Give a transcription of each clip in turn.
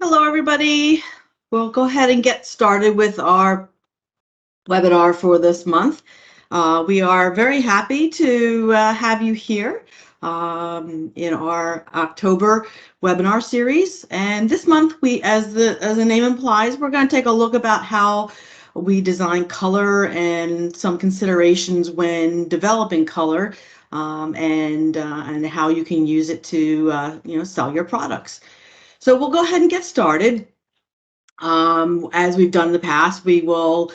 Hello, everybody. We'll go ahead and get started with our webinar for this month. We are very happy to have you here in our October webinar series. And this month, as the name implies, we're going to take a look about how we design color and some considerations when developing color, and how you can use it to sell your products. So we'll go ahead and get started. As we've done in the past, we will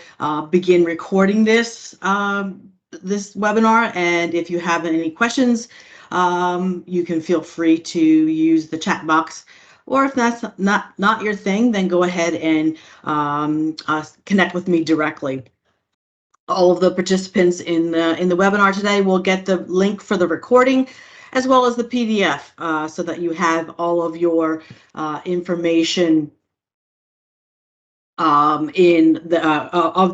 begin recording this webinar, and if you have any questions, you can feel free to use the chat box, or if that's not your thing, then go ahead and connect with me directly. All of the participants in the webinar today will get the link for the recording, as well as the PDF, so that you have all of your information of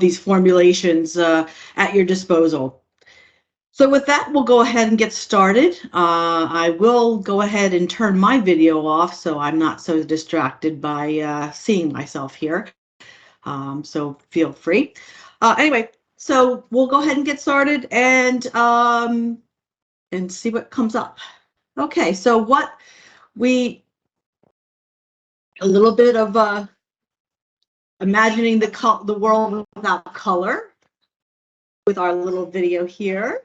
these formulations at your disposal. So with that, we'll go ahead and get started. I will go ahead and turn my video off so I'm not so distracted by seeing myself here. So feel free. Anyway, so we'll go ahead and get started and see what comes up. Okay, so a little bit of imagining the world without color with our little video here.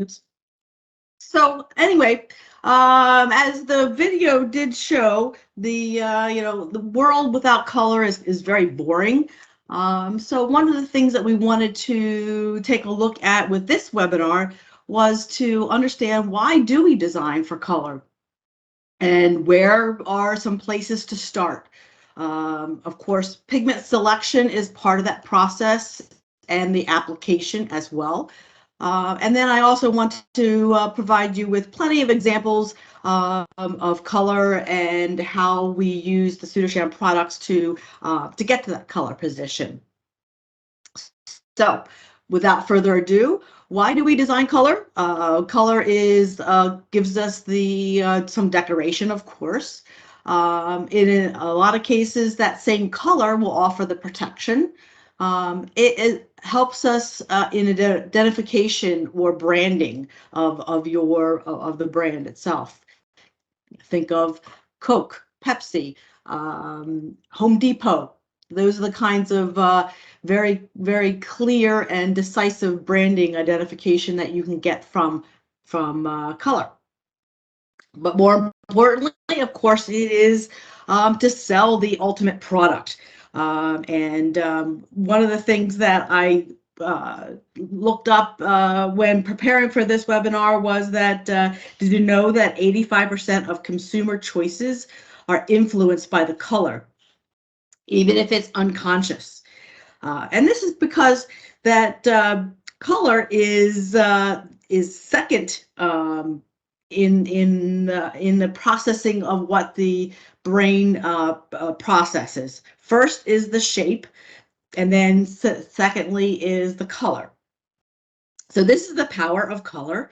Oops. So anyway, as the video did show, the world without color is very boring. So one of the things that we wanted to take a look at with this webinar was to understand, why do we design for color, and where are some places to start? Of course, pigment selection is part of that process, and the application as well. And then I also want to provide you with plenty of examples of color and how we use the Sudarshan products to get to that color position. So without further ado, why do we design color? Color gives us some decoration, of course. In a lot of cases, that same color will offer the protection. It helps us in identification or branding of the brand itself. Think of Coke, Pepsi, Home Depot. Those are the kinds of very, very clear and decisive branding identification that you can get from color. But more importantly, of course, it is to sell the ultimate product. One of the things that I looked up when preparing for this webinar was that, did you know that 85% of consumer choices are influenced by the color, even if it's unconscious? And this is because that color is second in the processing of what the brain processes. First is the shape, and then secondly is the color. So this is the power of color,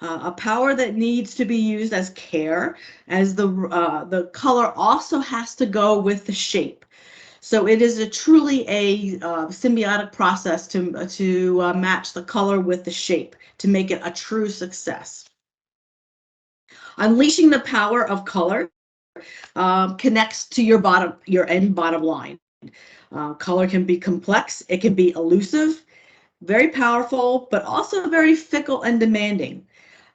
a power that needs to be used as care, as the color also has to go with the shape. So it is truly a symbiotic process to match the color with the shape to make it a true success. Unleashing the power of color connects to your end bottom line. Color can be complex, it can be elusive, very powerful, but also very fickle and demanding.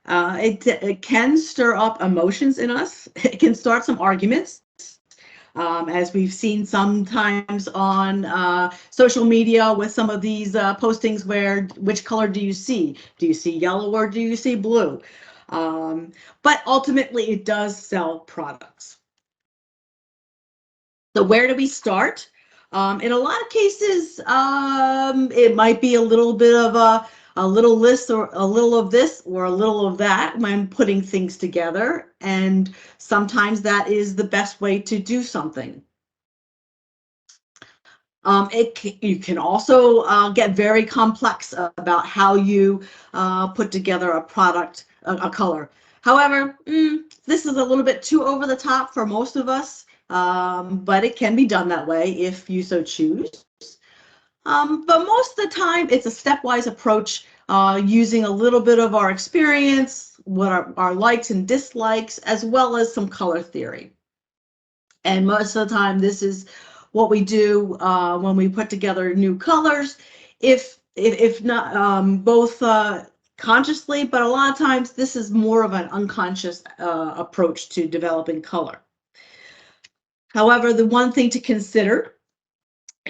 It can stir up emotions in us. It can start some arguments, as we've seen sometimes on social media with some of these postings where, which color do you see? Do you see yellow or do you see blue? But ultimately, it does sell products. So where do we start? In a lot of cases, it might be a little bit of a little this or a little of this or a little of that when putting things together, and sometimes that is the best way to do something. You can also get very complex about how you put together a product, a color. However, this is a little bit too over the top for most of us, but it can be done that way if you so choose. But most of the time, it's a stepwise approach using a little bit of our experience, what our likes and dislikes, as well as some color theory. And most of the time, this is what we do when we put together new colors, if not both consciously, but a lot of times this is more of an unconscious approach to developing color. However, the one thing to consider,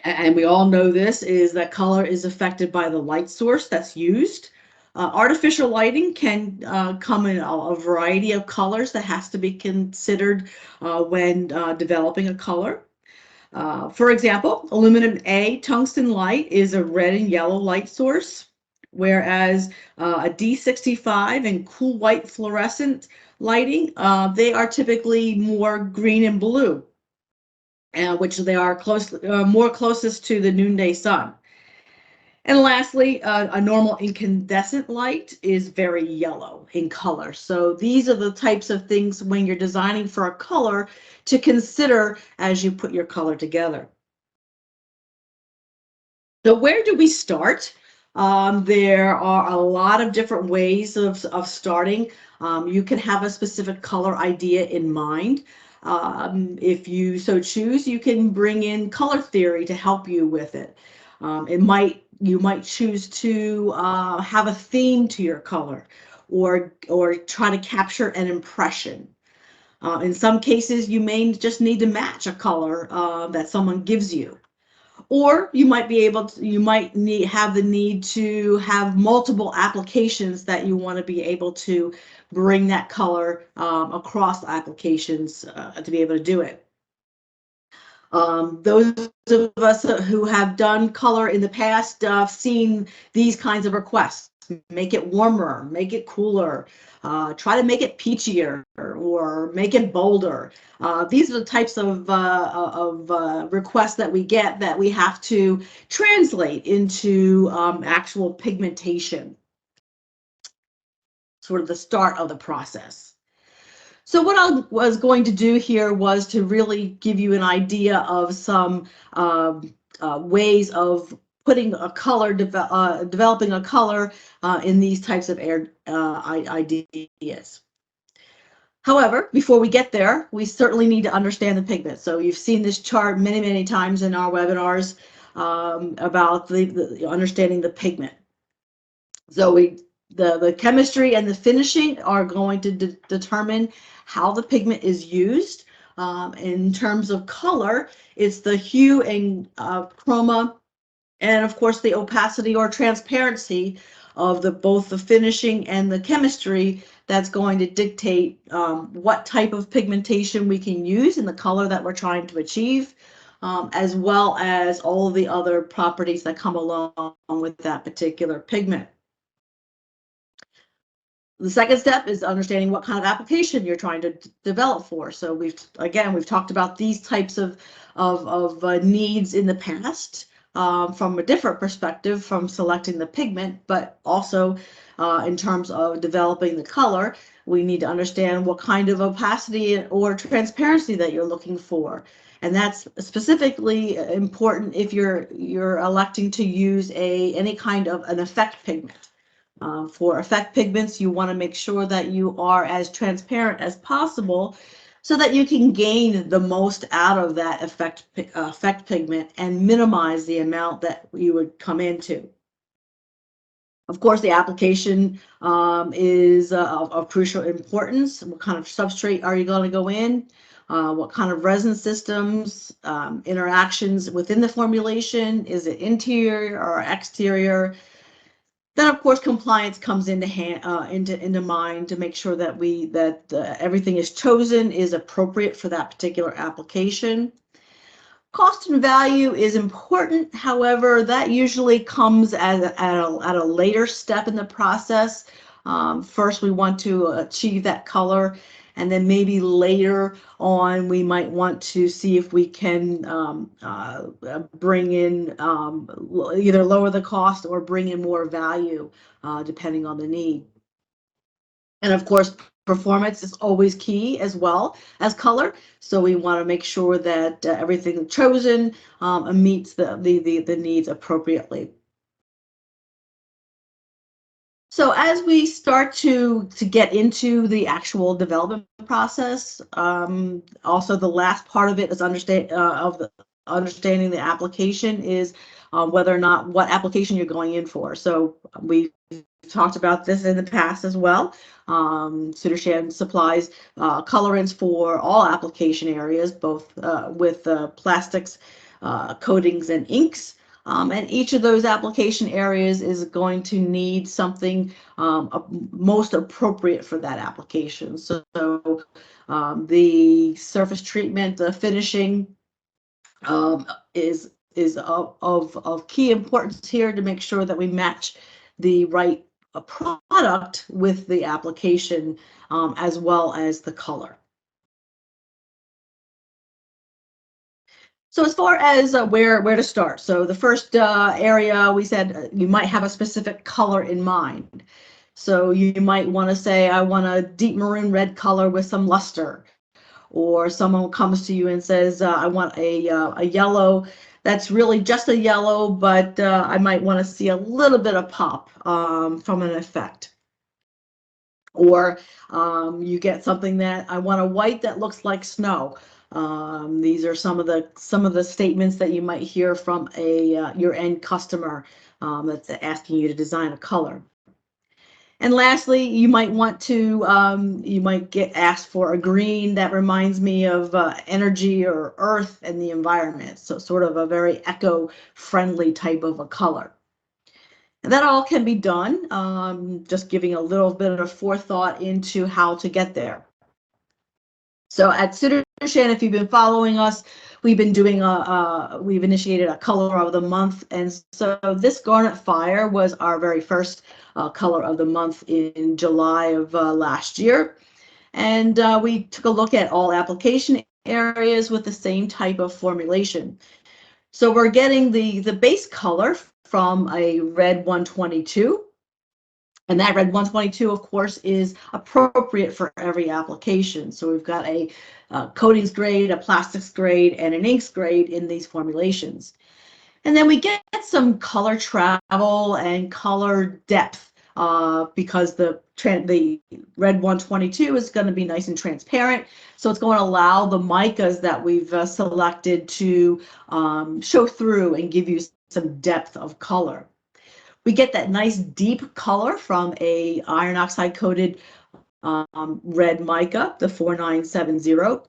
and we all know this, is that color is affected by the light source that's used. Artificial lighting can come in a variety of colors that has to be considered when developing a color. For example, aluminum A tungsten light is a red and yellow light source, whereas a D65 and cool white fluorescent lighting, they are typically more green and blue, which they are more closest to the noonday sun. And lastly, a normal incandescent light is very yellow in color. So these are the types of things when you're designing for a color to consider as you put your color together. So where do we start? There are a lot of different ways of starting. You can have a specific color idea in mind. If you so choose, you can bring in color theory to help you with it. You might choose to have a theme to your color, or try to capture an impression. In some cases, you may just need to match a color that someone gives you. Or you might have the need to have multiple applications that you want to be able to bring that color across applications to be able to do it. Those of us who have done color in the past have seen these kinds of requests. Make it warmer, make it cooler, try to make it peachier, or make it bolder. These are the types of requests that we get that we have to translate into actual pigmentation, sort of the start of the process. So what I was going to do here was to really give you an idea of some ways of putting a color, developing a color in these types of ideas. However, before we get there, we certainly need to understand the pigment. So you've seen this chart many, many times in our webinars about the understanding the pigment. So the chemistry and the finishing are going to determine how the pigment is used. In terms of color, it's the hue and chroma, and of course the opacity or transparency of both the finishing and the chemistry that's going to dictate what type of pigmentation we can use in the color that we're trying to achieve, as well as all of the other properties that come along with that particular pigment. The second step is understanding what kind of application you're trying to develop for. So we've talked about these types of needs in the past from a different perspective from selecting the pigment, but also in terms of developing the color, we need to understand what kind of opacity or transparency that you're looking for. And that's specifically important if you're electing to use any kind of an effect pigment. For effect pigments, you want to make sure that you are as transparent as possible so that you can gain the most out of that effect pigment and minimize the amount that you would come into. Of course, the application is of crucial importance. What kind of substrate are you going to go in? What kind of resin systems, interactions within the formulation? Is it interior or exterior? Then, of course, compliance comes into mind to make sure that everything is chosen is appropriate for that particular application. Cost and value is important. However, that usually comes at a later step in the process. First, we want to achieve that color, and then maybe later on, we might want to see if we can bring in either lower the cost or bring in more value, depending on the need. And of course, performance is always key as well as color. So we want to make sure that everything chosen meets the needs appropriately. So as we start to get into the actual development process, also the last part of it is understanding the application is whether or not what application you're going in for. So we've talked about this in the past as well. Sudarshan supplies colorants for all application areas, both with plastics, coatings, and inks. And each of those application areas is going to need something most appropriate for that application. So the surface treatment, the finishing is of key importance here to make sure that we match the right product with the application as well as the color. So as far as where to start, so the first area we said you might have a specific color in mind. So you might want to say, I want a deep maroon red color with some luster. Or someone comes to you and says, I want a yellow that's really just a yellow, but I might want to see a little bit of pop from an effect. Or you get something that I want a white that looks like snow. These are some of the statements that you might hear from your end customer that's asking you to design a color. And lastly, you might want to you might get asked for a green that reminds me of energy or earth and the environment. So sort of a very eco-friendly type of a color. And that all can be done, just giving a little bit of forethought into how to get there. So at Sudarshan, if you've been following us, we've been doing we've initiated a color of the month. And so this Garnet Fire was our very first color of the month in July of last year. And we took a look at all application areas with the same type of formulation. So we're getting the base color from a red 122. And that red 122, of course, is appropriate for every application. So we've got a coatings grade, a plastics grade, and an inks grade in these formulations. And then we get some color travel and color depth because the red 122 is going to be nice and transparent. So it's going to allow the micas that we've selected to show through and give you some depth of color. We get that nice deep color from a iron oxide coated red mica, the 4970.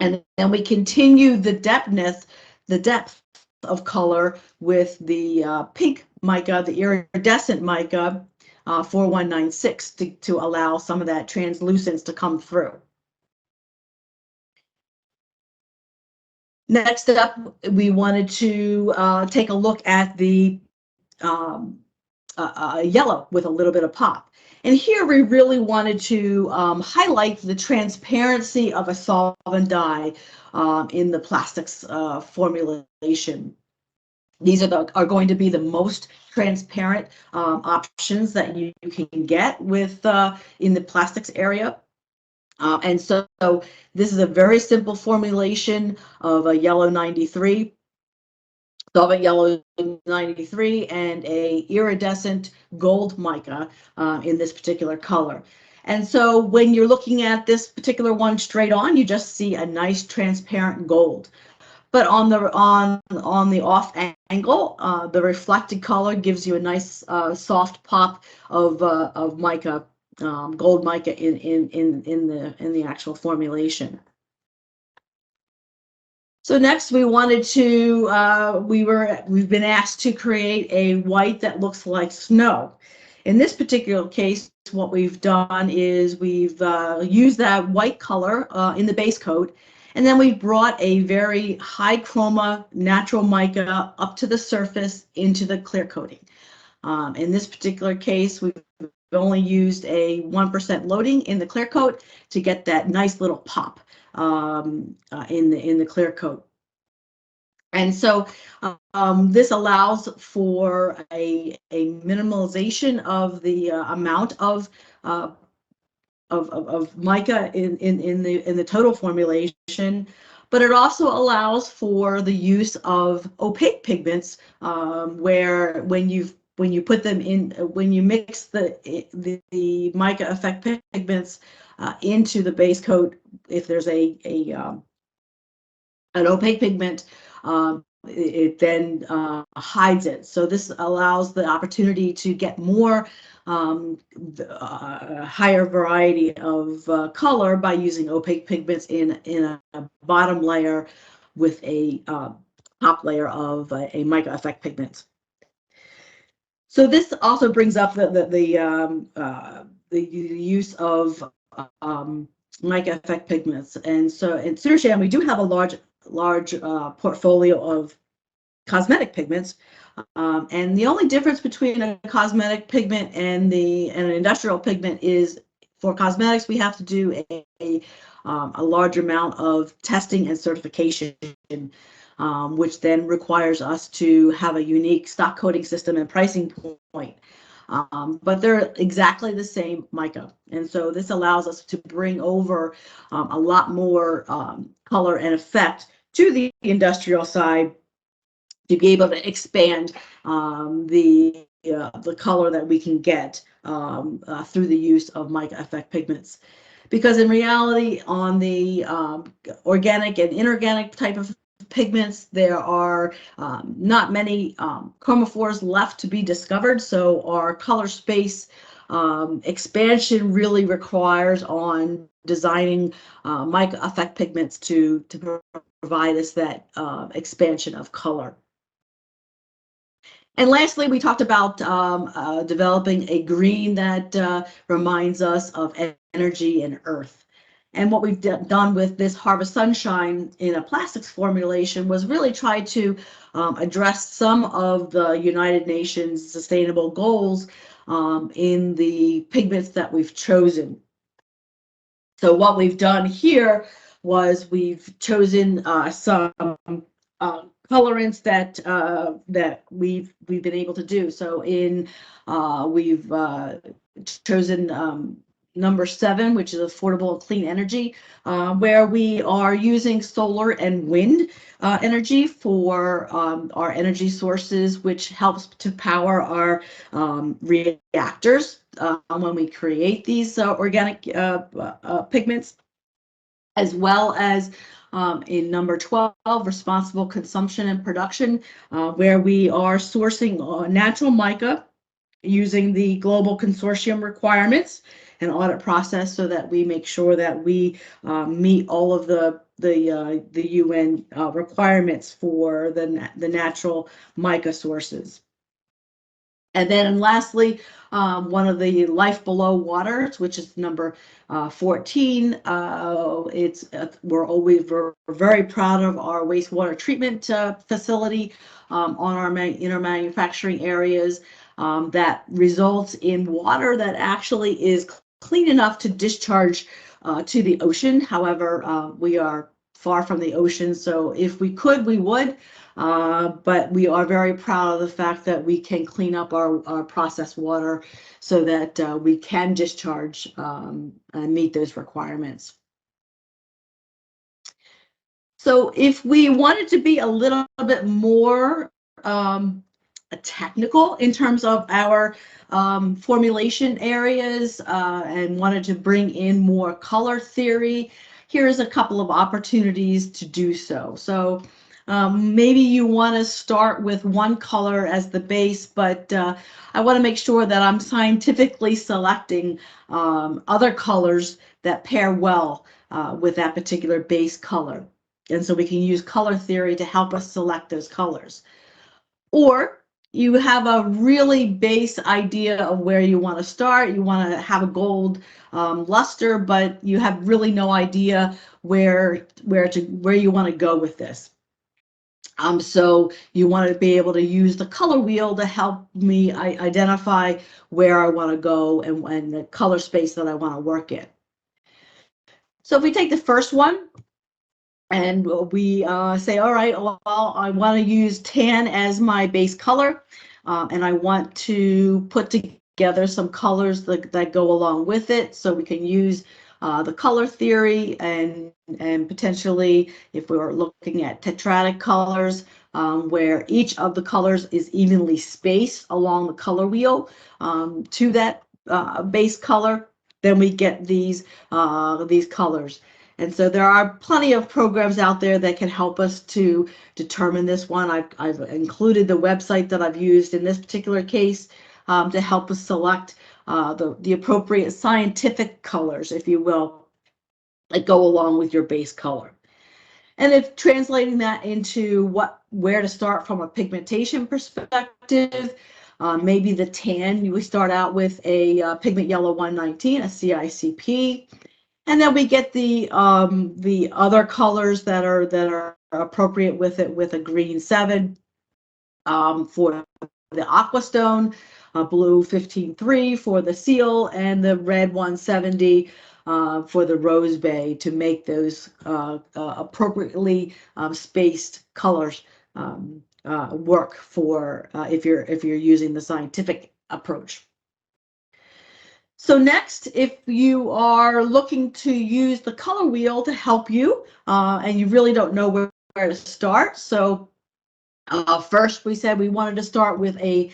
And then we continue the depth of color with the pink mica, the iridescent mica, 4196 to allow some of that translucence to come through. Next up, we wanted to take a look at the yellow with a little bit of pop. And here we really wanted to highlight the transparency of a solvent dye in the plastics formulation. These are going to be the most transparent options that you can get with in the plastics area. And so this is a very simple formulation of a yellow 93. Solvent yellow 93 and a iridescent gold mica in this particular color. And so when you're looking at this particular one straight on, you just see a nice transparent gold. But on the off angle, the reflected color gives you a nice soft pop of mica, gold mica in the actual formulation. So next we wanted to, we've been asked to create a white that looks like snow. In this particular case, what we've done is we've used that white color in the base coat, And then we brought a very high chroma natural mica up to the surface into the clear coating. In this particular case, we've only used a 1% loading in the clear coat to get that nice little pop in the clear coat. And so this allows for a minimalization of the amount of mica in the total formulation, but it also allows for the use of opaque pigments, where when you put them in, when you mix the mica effect pigments into the base coat, if there's an opaque pigment, it then hides it. So this allows the opportunity to get more higher variety of color by using opaque pigments in a bottom layer with a top layer of a mica effect pigment. So this also brings up the use of mica effect pigments. And so in Sudarshan, we do have a large portfolio of cosmetic pigments, and the only difference between a cosmetic pigment and an industrial pigment is, for cosmetics we have to do a large amount of testing and certification, which then requires us to have a unique stock coding system and pricing point. But they're exactly the same mica, and so this allows us to bring over a lot more color and effect to the industrial side, to be able to expand the color that we can get through the use of mica effect pigments. Because in reality, on the organic and inorganic type of pigments, there are not many chromophores left to be discovered. So our color space expansion really requires on designing mica effect pigments to provide us that expansion of color. And lastly, we talked about developing a green that reminds us of energy and earth. And what we've done with this Harvest Sunshine in a plastics formulation was really try to address some of the United Nations sustainable goals in the pigments that we've chosen. So what we've done here was we've chosen some colorants that we've been able to do. So we've chosen number 7, which is affordable and clean energy, where we are using solar and wind energy for our energy sources, which helps to power our reactors when we create these organic pigments, as well as in number 12, responsible consumption and production, where we are sourcing natural mica using the global consortium requirements and audit process, so that we make sure that we meet all of the UN requirements for the natural mica sources. And then lastly, one of the life below water, which is number 14. We're very proud of our wastewater treatment facility on our inner manufacturing areas that results in water that actually is clean enough to discharge to the ocean. However, we are far from the ocean, so if we could, we would. But we are very proud of the fact that we can clean up our processed water so that we can discharge and meet those requirements. So if we wanted to be a little bit more technical in terms of our formulation areas and wanted to bring in more color theory, here's a couple of opportunities to do so. So maybe you want to start with one color as the base, but I want to make sure that I'm scientifically selecting other colors that pair well with that particular base color. And so we can use color theory to help us select those colors. Or you have a really base idea of where you want to start. You want to have a gold luster, but you have really no idea where you want to go with this. So you want to be able to use the color wheel to help me identify where I want to go and the color space that I want to work in. So if we take the first one and we say, all right, well, I want to use tan as my base color, and I want to put together some colors that go along with it, so we can use the color theory and potentially, if we were looking at tetradic colors, where each of the colors is evenly spaced along the color wheel to that base color, then we get these colors. And so there are plenty of programs out there that can help us to determine this one. I've included the website that I've used in this particular case to help us select the appropriate scientific colors, if you will, that go along with your base color. And if translating that into where to start from a pigmentation perspective, maybe the tan, we start out with a Pigment Yellow 119, a CICP. And then we get the other colors that are appropriate with it, with a green 7 for the Aquastone, blue 15-3 for the Seal, and the red 170 for the Rose Bay, to make those appropriately spaced colors work for if you're using the scientific approach. So next, if you are looking to use the color wheel to help you, and you really don't know where to start, so first we said we wanted to start with a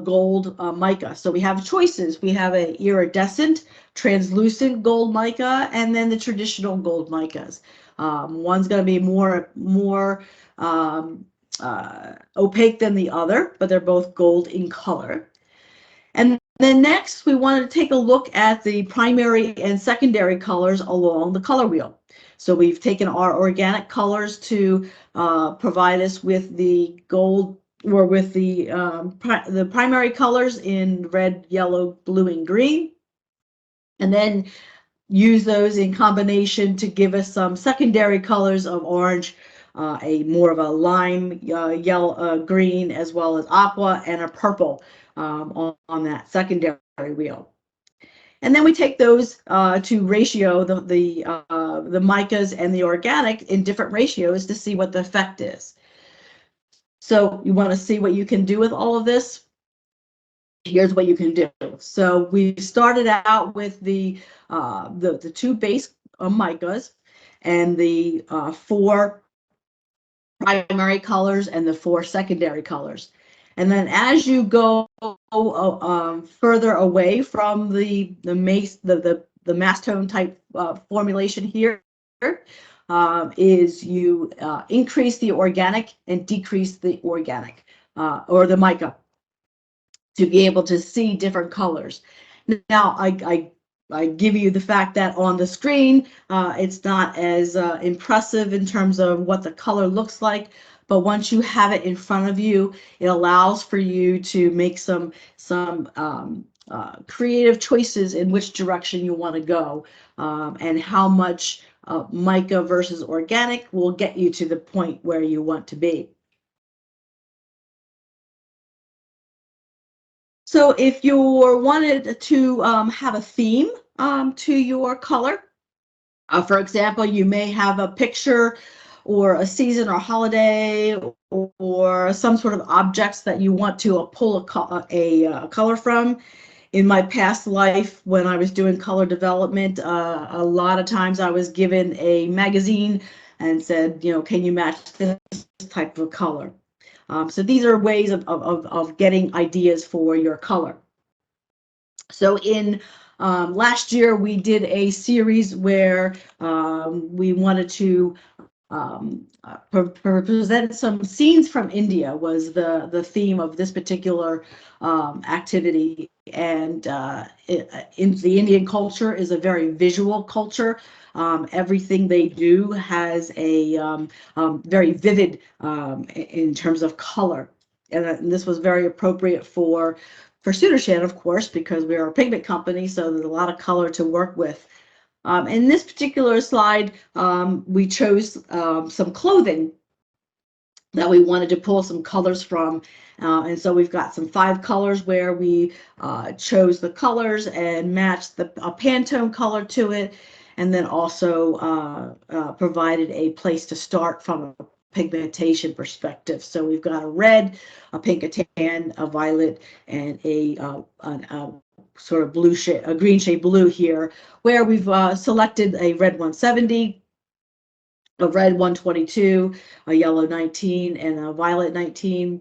gold mica. So we have choices. We have an iridescent, translucent gold mica, and then the traditional gold micas. One's going to be more opaque than the other, but they're both gold in color. And then next, we wanted to take a look at the primary and secondary colors along the color wheel. So we've taken our organic colors to provide us with the gold, or with the primary colors in red, yellow, blue, and green, and then use those in combination to give us some secondary colors of orange, a more of a lime yellow, green, as well as aqua, and a purple on that secondary wheel. And then we take those to ratio the micas and the organic in different ratios to see what the effect is. So you want to see what you can do with all of this? Here's what you can do. So we started out with the two base micas and the 4 primary colors and the 4 secondary colors. And then as you go further away from the mass tone type formulation here, is you increase the organic and decrease the organic or the mica, to be able to see different colors. Now, I give you the fact that on the screen, it's not as impressive in terms of what the color looks like, but once you have it in front of you, it allows for you to make some creative choices in which direction you want to go, and how much mica versus organic will get you to the point where you want to be. So if you wanted to have a theme to your color, for example, you may have a picture or a season or holiday or some sort of objects that you want to pull a color from. In my past life, when I was doing color development, a lot of times I was given a magazine and said, can you match this type of color? So these are ways of getting ideas for your color. So in last year, we did a series where we wanted to present some scenes from India, was the theme of this particular activity. And in the Indian culture is a very visual culture. Everything they do has a very vivid in terms of color. And this was very appropriate for Sudarshan, of course, because we are a pigment company, so there's a lot of color to work with. In this particular slide, we chose some clothing that we wanted to pull some colors from. And so we've got some 5 colors where we chose the colors and matched a Pantone color to it, and then also provided a place to start from a pigmentation perspective. So we've got a red, a pink, a tan, a violet, and a sort of blue shade, a green shade blue here, where we've selected a red 170, a red 122, a yellow 19, and a violet 19,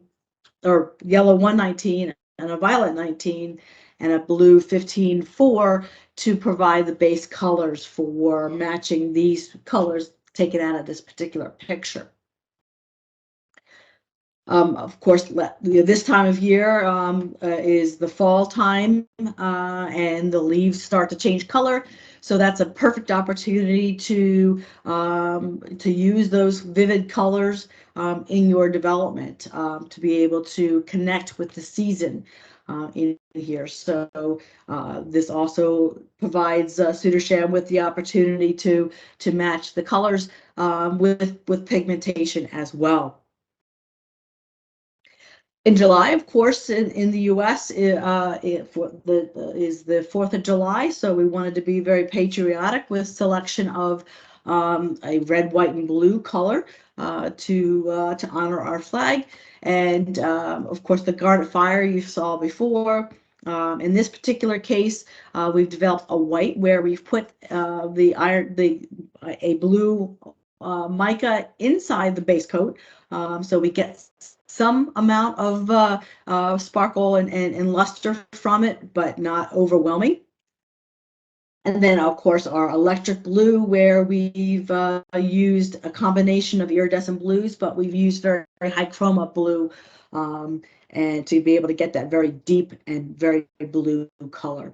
or yellow 119 and a violet 19, and a blue 15-4 to provide the base colors for matching these colors taken out of this particular picture. Of course, this time of year is the fall time, and the leaves start to change color. So that's a perfect opportunity to use those vivid colors in your development, to be able to connect with the season in here. So this also provides Sudarshan with the opportunity to match the colors with pigmentation as well. In July, of course, in the U.S., is the 4th of July, so we wanted to be very patriotic with selection of a red, white, and blue color to honor our flag. And of course, the Garnet Fire you saw before. In this particular case, we've developed a white where we've put a blue mica inside the base coat, so we get some amount of sparkle and luster from it, but not overwhelming. And then, of course, our electric blue, where we've used a combination of iridescent blues, but we've used very, very high chroma blue, and to be able to get that very deep and very blue color.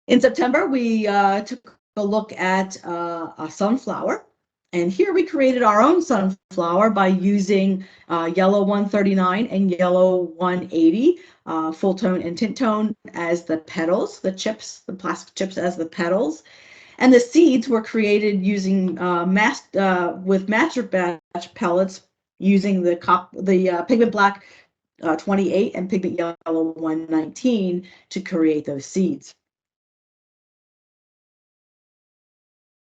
In September, we took a look at a sunflower. And here we created our own sunflower by using yellow 139 and yellow 180, full tone and tint tone as the petals, the chips, the plastic chips as the petals. And the seeds were created using with master batch pellets using the Pigment Black 28 and Pigment Yellow 119 to create those seeds.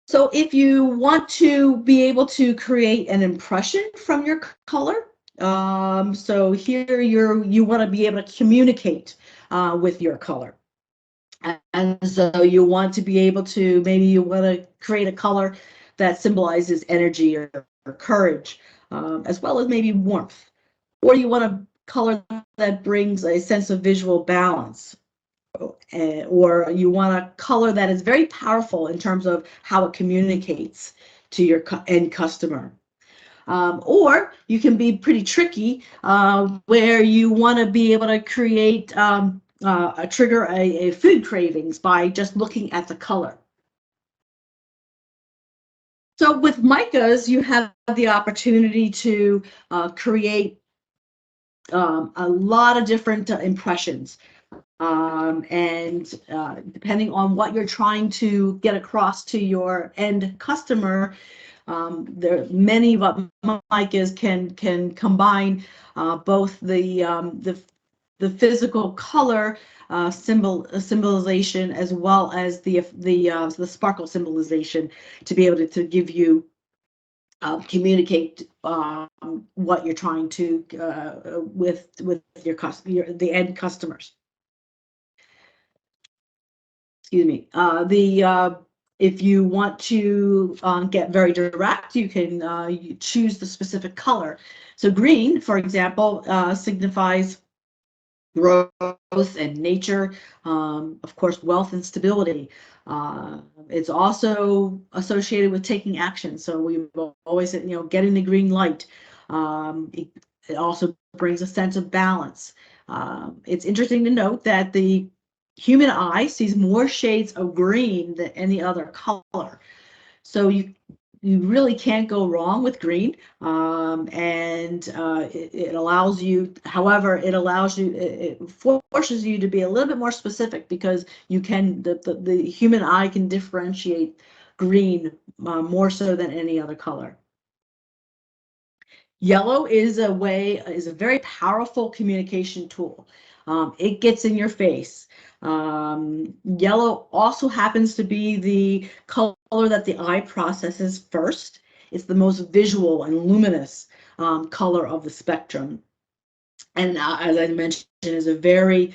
So if you want to be able to create an impression from your color, so here you want to be able to communicate with your color. And so you want to be able to, maybe you want to create a color that symbolizes energy or courage, as well as maybe warmth. Or you want a color that brings a sense of visual balance. Or you want a color that is very powerful in terms of how it communicates to your end customer. Or you can be pretty tricky, where you want to be able to create trigger a food cravings by just looking at the color. So with micas, you have the opportunity to create a lot of different impressions. And depending on what you're trying to get across to your end customer, there are many micas can combine both the physical color symbolization as well as the sparkle symbolization to be able to give you communicate what you're trying to with the end customers. Excuse me. If you want to get very direct, you can you choose the specific color. So green, for example, signifies growth and nature, of course, wealth and stability. It's also associated with taking action. So we always, getting the green light. It also brings a sense of balance. It's interesting to note that the human eye sees more shades of green than any other color. So you really can't go wrong with green, and it allows you, however, it forces you to be a little bit more specific, because you can, the human eye can differentiate green more so than any other color. Yellow is a very powerful communication tool. It gets in your face. Yellow also happens to be the color that the eye processes first. It's the most visual and luminous color of the spectrum. And as I mentioned, is a very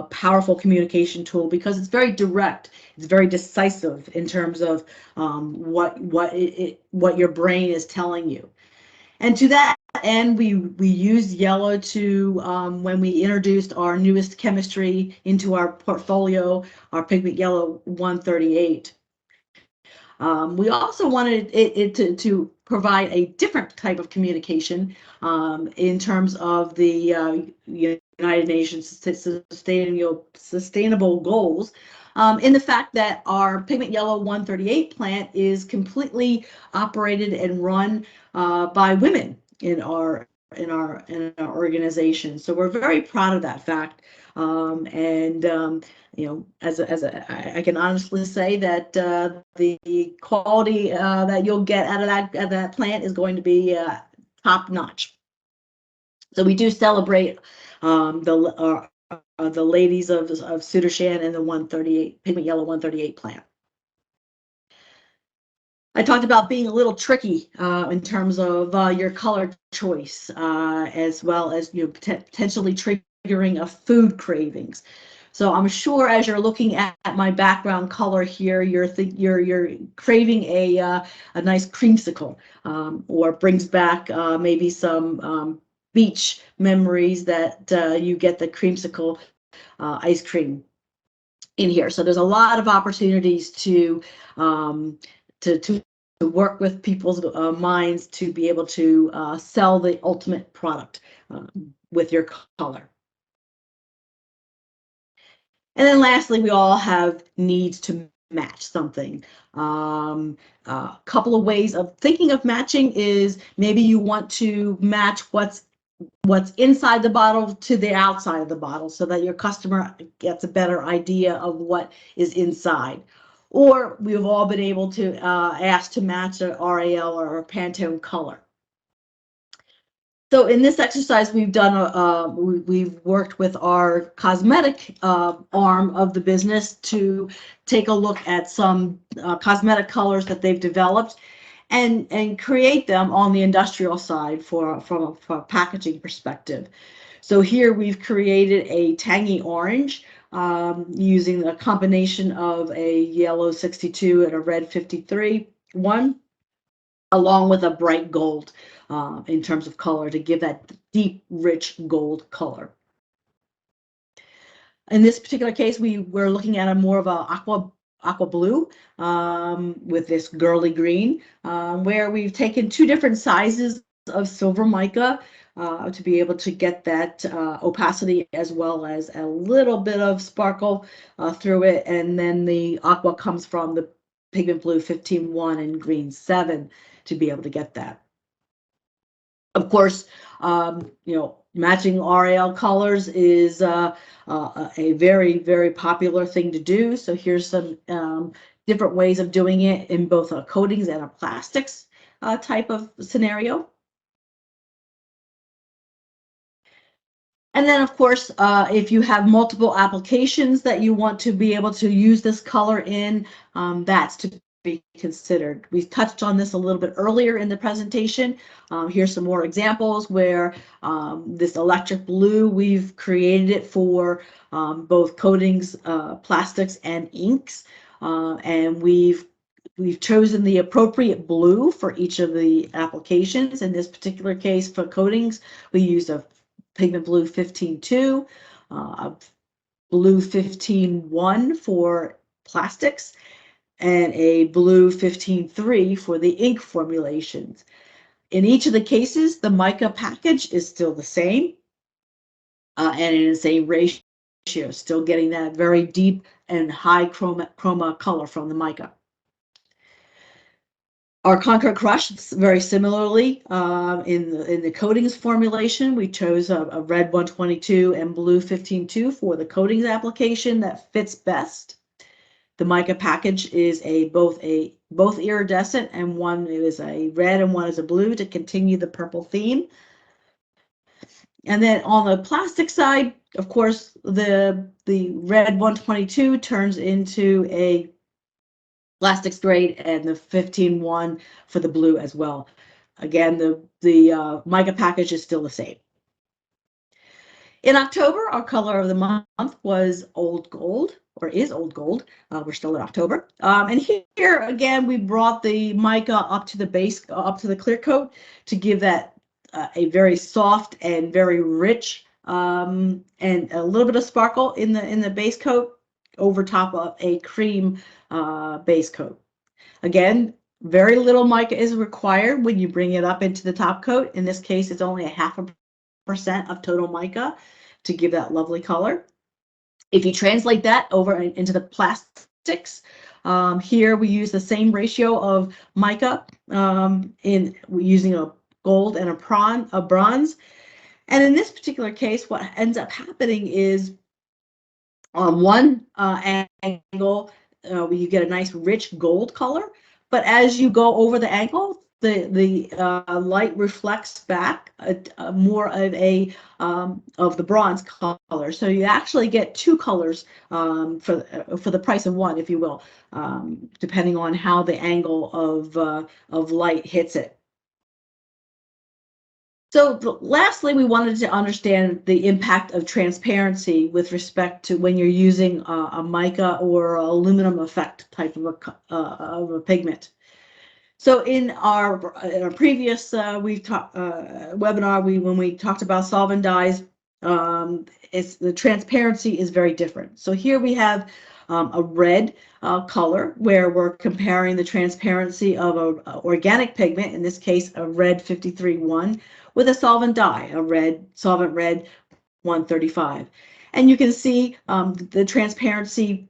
powerful communication tool, because it's very direct. It's very decisive in terms of what your brain is telling you. And to that end, we used yellow to, when we introduced our newest chemistry into our portfolio, our Pigment Yellow 138. We also wanted it to provide a different type of communication in terms of the United Nations sustainable goals, in the fact that our Pigment Yellow 138 plant is completely operated and run by women in our organization. So we're very proud of that fact, and I can honestly say that the quality that you'll get out of that plant is going to be top notch. So we do celebrate the ladies of Sudarshan and the 138 Pigment Yellow 138 plant. I talked about being a little tricky in terms of your color choice, as well as potentially triggering of food cravings. So I'm sure as you're looking at my background color here, you're craving a nice creamsicle, or brings back maybe some beach memories that you get the creamsicle ice cream in here. So there's a lot of opportunities to work with people's minds to be able to sell the ultimate product with your color. And then lastly, we all have needs to match something. A couple of ways of thinking of matching is maybe you want to match what's inside the bottle to the outside of the bottle, so that your customer gets a better idea of what is inside. Or we've all been able to ask to match an RAL or a Pantone color. So in this exercise, we've done we've worked with our cosmetic arm of the business to take a look at some cosmetic colors that they've developed, and create them on the industrial side from a packaging perspective. So here we've created a tangy orange using a combination of a yellow 62 and a red 53 one, along with a bright gold in terms of color, to give that deep, rich gold color. In this particular case, we were looking at a more of a aqua blue with this girly green, where we've taken two different sizes of silver mica to be able to get that opacity, as well as a little bit of sparkle through it. And then the aqua comes from the Pigment Blue 15-1 and Green 7 to be able to get that. Of course, matching RAL colors is a very, very popular thing to do. So here's some different ways of doing it in both a coatings and a plastics type of scenario. And then, of course, if you have multiple applications that you want to be able to use this color in, that's to be considered. We've touched on this a little bit earlier in the presentation. Here's some more examples where this electric blue, we've created it for both coatings, plastics, and inks. And we've chosen the appropriate blue for each of the applications. In this particular case, for coatings, we used a Pigment Blue 15-2, Blue 15-1 for plastics, and a Blue 15-3 for the ink formulations. In each of the cases, the mica package is still the same, and in the same ratio, still getting that very deep and high chroma color from the mica. Our Conquer Crush, very similarly, in the coatings formulation, we chose a red 122 and blue 15-2 for the coatings application that fits best. The mica package is both iridescent, and one is a red and one is a blue to continue the purple theme. And then on the plastic side, of course, the red 122 turns into a plastics grade, and the 15-1 for the blue as well. Again, the mica package is still the same. In October, our color of the month was Old Gold, or is Old Gold. We're still in October. And here again, we brought the mica up to the base, up to the clear coat, to give that a very soft and very rich and a little bit of sparkle in the base coat over top of a cream base coat. Again, very little mica is required when you bring it up into the top coat. In this case, it's only 0.5% of total mica to give that lovely color. If you translate that over into the plastics, here we use the same ratio of mica using a gold and a bronze. And in this particular case, what ends up happening is on one angle, you get a nice rich gold color, but as you go over the angle, the light reflects back more of the bronze color. So you actually get two colors for the price of one, if you will, depending on how the angle of light hits it. So lastly, we wanted to understand the impact of transparency with respect to when you're using a mica or aluminum effect type of a pigment. So in our previous webinar, when we talked about solvent dyes, the transparency is very different. So here we have a red color where we're comparing the transparency of an organic pigment, in this case a red 53-1, with a solvent dye, a solvent red 135. And you can see the transparency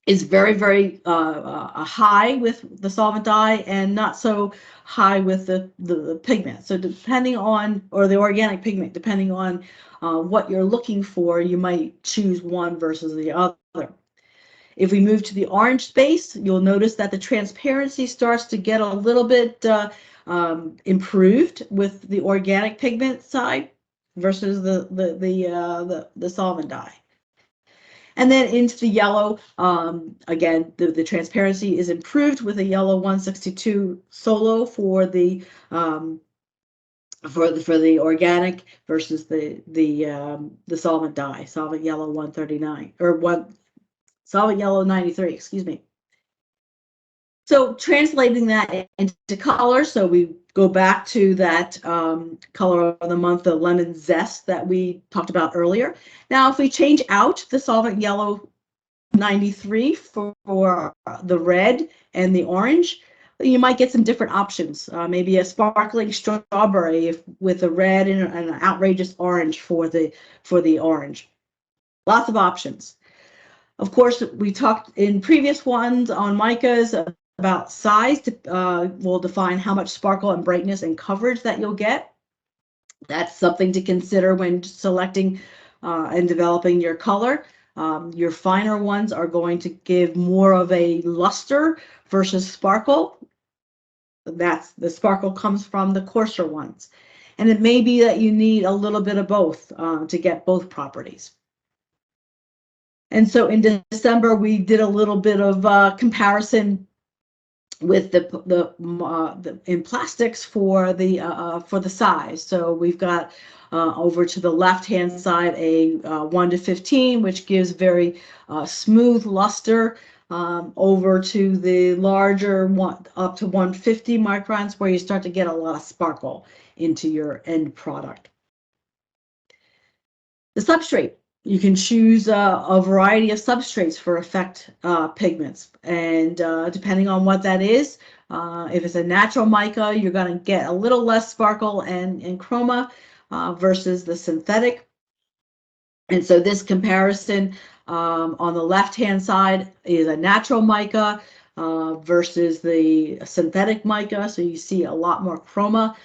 is very, very high with the solvent dye and not so high with the pigment. So depending on, or the organic pigment, depending on what you're looking for, you might choose one versus the other. If we move to the orange space, you'll notice that the transparency starts to get a little bit improved with the organic pigment side versus the solvent dye. And then into the yellow, again, the transparency is improved with a yellow 162 solo for the organic versus the solvent dye, solvent yellow 139 or solvent yellow 93, excuse me. So translating that into color, so we go back to that color of the month, the lemon zest that we talked about earlier. Now, if we change out the solvent yellow 93 for the red and the orange, you might get some different options. Maybe a sparkling strawberry with a red and an outrageous orange for the orange. Lots of options. Of course, we talked in previous ones on micas about size. Will define how much sparkle and brightness and coverage that you'll get. That's something to consider when selecting and developing your color. Your finer ones are going to give more of a luster versus sparkle. The sparkle comes from the coarser ones. And it may be that you need a little bit of both to get both properties. And so in December, we did a little bit of comparison with in plastics for the size. So we've got over to the left-hand side a 1 to 15, which gives very smooth luster. Over to the larger one, up to 150 microns, where you start to get a lot of sparkle into your end product. The substrate. You can choose a variety of substrates for effect pigments, and depending on what that is, if it's a natural mica, you're going to get a little less sparkle and chroma versus the synthetic. And so this comparison on the left-hand side is a natural mica versus the synthetic mica. So you see a lot more chroma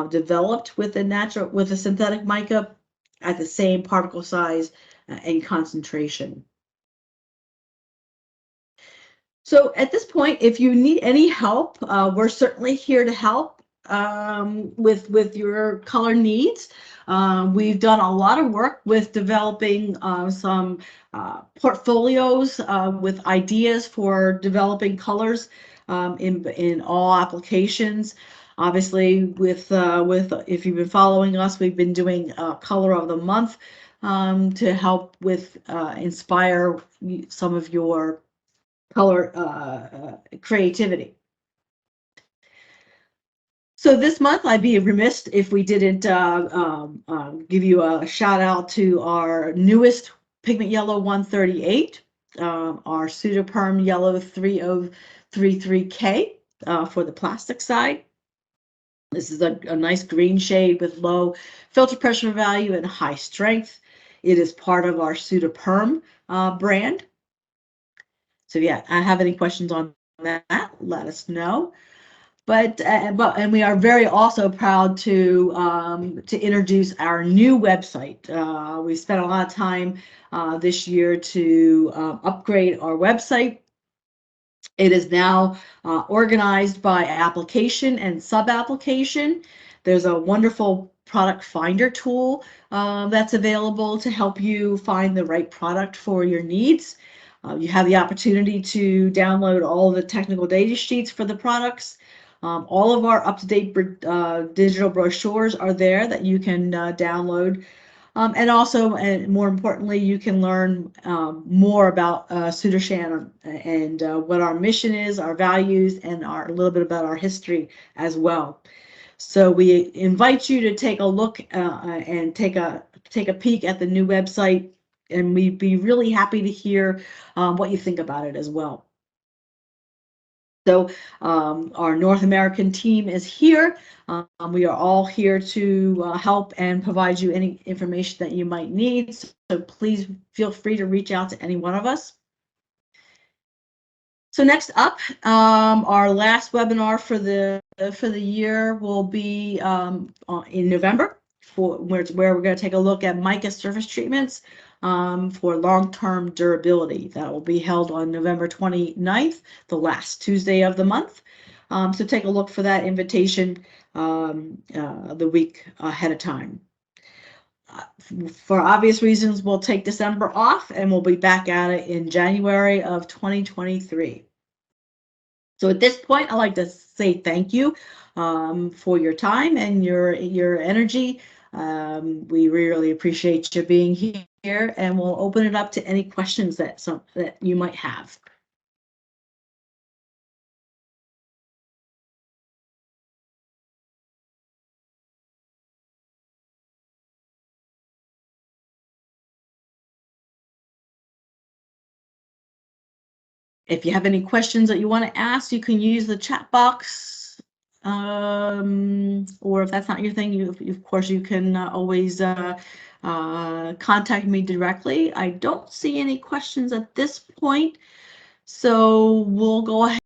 developed with a synthetic mica at the same particle size and concentration. So at this point, if you need any help, we're certainly here to help with your color needs. We've done a lot of work with developing some portfolios with ideas for developing colors in all applications. Obviously, with if you've been following us, we've been doing Color of the Month to help with inspire some of your color creativity. So this month, I'd be remiss if we didn't give you a shout out to our newest Pigment Yellow 138, our Sudarshan Yellow 3033K for the plastic side. This is a nice green shade with low filter pressure value and high strength. It is part of our Sudarshan brand. So yeah, I have any questions on that, let us know. And we are very also proud to introduce our new website. We spent a lot of time this year to upgrade our website. It is now organized by application and sub-application. There's a wonderful product finder tool that's available to help you find the right product for your needs. You have the opportunity to download all the technical data sheets for the products. All of our up-to-date digital brochures are there that you can download. And also, and more importantly, you can learn more about Sudarshan and what our mission is, our values, and a little bit about our history as well. So we invite you to take a look and take a peek at the new website, and we'd be really happy to hear what you think about it as well. So our North American team is here. We are all here to help and provide you any information that you might need. So please feel free to reach out to any one of us. So next up, our last webinar for the year will be in November, where we're going to take a look at mica surface treatments for long-term durability. That will be held on November 29th, the last Tuesday of the month. So take a look for that invitation the week ahead of time. For obvious reasons, we'll take December off and we'll be back at it in January of 2023. So at this point, I'd like to say thank you for your time and your energy. We really appreciate you being here, and we'll open it up to any questions that you might have. If you have any questions that you want to ask, you can use the chat box. Or if that's not your thing, of course, you can always contact me directly. I don't see any questions at this point, so we'll go ahead.